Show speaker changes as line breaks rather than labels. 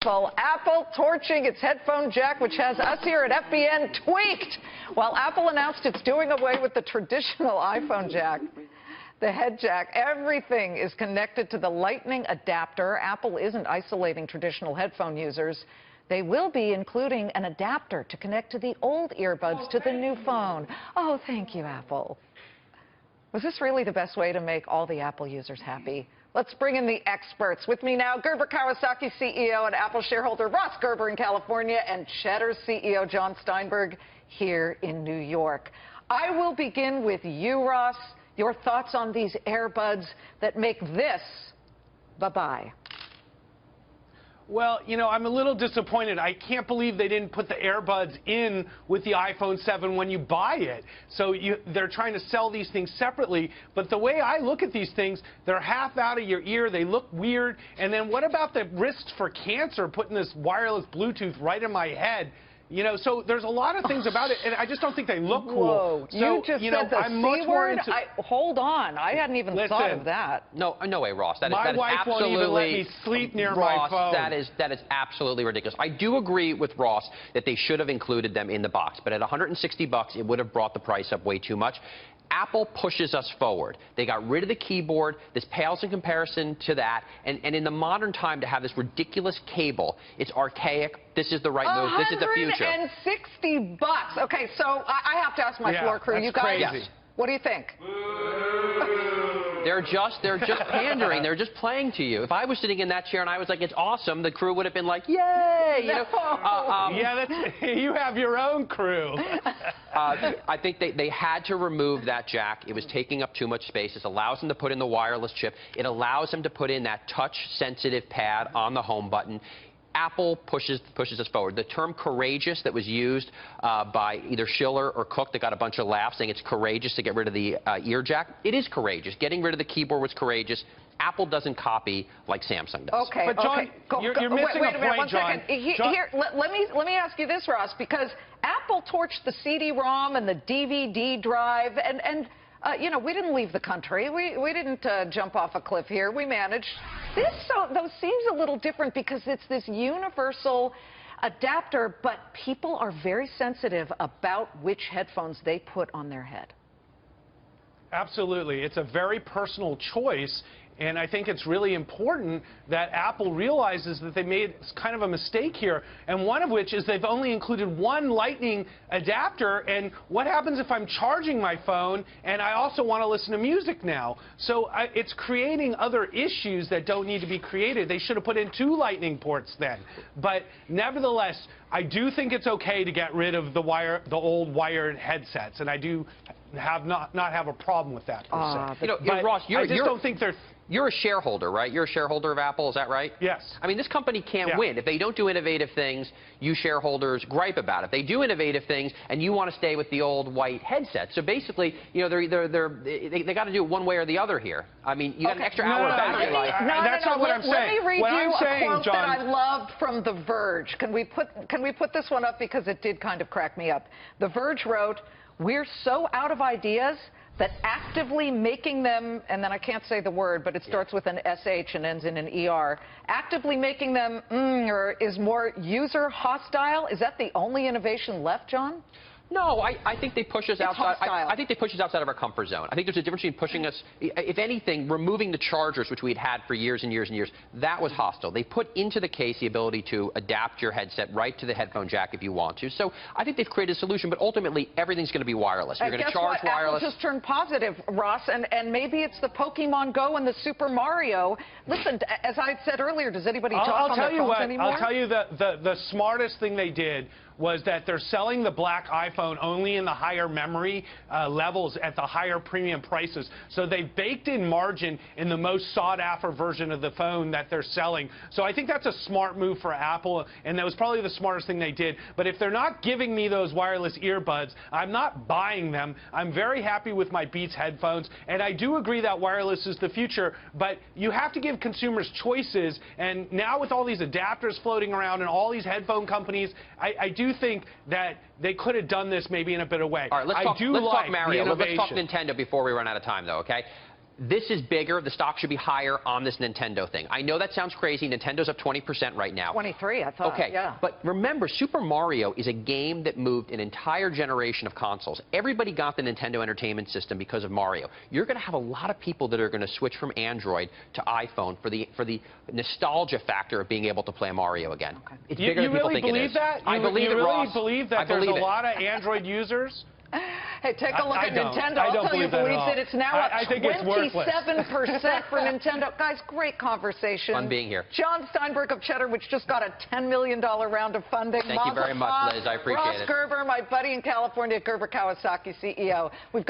Apple torching its headphone jack, which has us here at FBN tweaked. While Apple announced it's doing away with the traditional iPhone jack, the head jack, everything is connected to the Lightning adapter. Apple isn't isolating traditional headphone users. They will be including an adapter to connect to the old earbuds to the new phone. Oh, thank you, Apple. Was this really the best way to make all the Apple users happy? Let's bring in the experts. With me now, Gerber Kawasaki CEO and Apple shareholder Ross Gerber in California, and Cheddar CEO Jon Steinberg here in New York. I will begin with you, Ross. Your thoughts on these earbuds that make this bye-bye.
Well, you know, I'm a little disappointed. I can't believe they didn't put the earbuds in with the iPhone 7 when you buy it. So they're trying to sell these things separately. But the way I look at these things, they're half out of your ear. They look weird. And then what about the risks for cancer, putting this wireless Bluetooth right in my head? You know, so there's a lot of things about it, and I just don't think they look cool.
Whoa,
so,
you just said the
I'm much
C
more
word?
into...
Hold on, I hadn't even thought of that.
No way, Ross.
My wife won't even let me sleep near my phone.
That is absolutely ridiculous. I do agree with Ross that they should have included them in the box, but at $160, it would have brought the price up way too much. Apple pushes us forward. They got rid of the keyboard. This pales in comparison to that. And in the modern time, to have this ridiculous cable, it's archaic. This is the right move. This is the future.
$160. Okay, so I have to ask my floor crew. You guys,
crazy.
What do you think?
They're just pandering. They're just playing to you. If I was sitting in that chair and I was like, it's awesome, the crew would have been like, yay! You know,
yeah, you have your own crew.
I think they had to remove that jack. It was taking up too much space. It allows them to put in the wireless chip. It allows them to put in that touch-sensitive pad on the home button. Apple pushes us forward. The term courageous that was used by either Schiller or Cook that got a bunch of laughs saying it's courageous to get rid of the ear jack. It is courageous. Getting rid of the keyboard was courageous. Apple doesn't copy like Samsung does.
Okay,
but John, you're missing
wait
a
minute,
point,
one
John.
Here, let me ask you this, Ross, because Apple torched the CD-ROM and the DVD drive, and you know, we didn't leave the country. We didn't jump off a cliff here. We managed. This, though, seems a little different because it's this universal adapter, but people are very sensitive about which headphones they put on their head.
Absolutely. It's a very personal choice. And I think it's really important that Apple realizes that they made kind of a mistake here, and one of which is they've only included one Lightning adapter. And what happens if I'm charging my phone and I also want to listen to music now? So it's creating other issues that don't need to be created. They should have put in 2 Lightning ports then. But nevertheless, I do think it's okay to get rid of the old wired headsets, and I do not have a problem with that per se.
You know, Ross,
I just don't think they're...
You're a shareholder, right? You're a shareholder of Apple, is that right?
Yes.
I mean, this company can't win. If they don't do innovative things, you shareholders gripe about it. If they do innovative things, and you want to stay with the old white headset. So basically, you know, they got to do it one way or the other here. I mean, you got an extra hour of battery life.
That's not what I'm saying.
Let me read you a quote
John,
that I loved from The Verge. Can we put this one up, because it did kind of crack me up. The Verge wrote, "We're so out of ideas that actively making them," and then I can't say the word, but it starts with an SH and ends in an ER, actively making them is more user hostile. Is that the only innovation left, John?
No, I think they push us outside.
Hostile.
I think they push us outside of our comfort zone. I think there's a difference between pushing us, if anything, removing the chargers, which we'd had for years and years and years. That was hostile. They put into the case the ability to adapt your headset right to the headphone jack if you want to. So I think they've created a solution, but ultimately everything's going to be wireless. You're going to charge wireless.
Apple just turned positive, Ross, and maybe it's the Pokemon Go and the Super Mario. Listen, as I said earlier, does anybody talk on their phones anymore?
I'll tell you the smartest thing they did was that they're selling the black iPhone only in the higher memory levels at the higher premium prices. So they baked in margin in the most sought-after version of the phone that they're selling. So I think that's a smart move for Apple, and that was probably the smartest thing they did. But if they're not giving me those wireless earbuds, I'm not buying them. I'm very happy with my Beats headphones, and I do agree that wireless is the future, but you have to give consumers choices. And now with all these adapters floating around and all these headphone companies, I do think that they could have done this maybe in a better way.
All right, let's talk Mario. Let's talk Nintendo before we run out of time, though, okay? This is bigger. The stock should be higher on this Nintendo thing. I know that sounds crazy. Nintendo's up 20% right now.
23, I thought.
Okay,
yeah.
But remember, Super Mario is a game that moved an entire generation of consoles. Everybody got the Nintendo Entertainment System because of Mario. You're going to have a lot of people that are going to switch from Android to iPhone for the nostalgia factor of being able to play Mario again.
Okay.
It's bigger than people think it is.
I believe that? You really believe that there's a lot of Android users?
Hey, take a look at Nintendo.
I don't
I'll tell you
believe
believes it. It's now up 27% for Nintendo. Guys, great conversation.
Fun being here.
Jon Steinberg of Cheddar, which just got a $10 million round of funding.
Thank you very much, Liz. I appreciate it.
Ross Gerber, my buddy in California, Gerber Kawasaki CEO. We've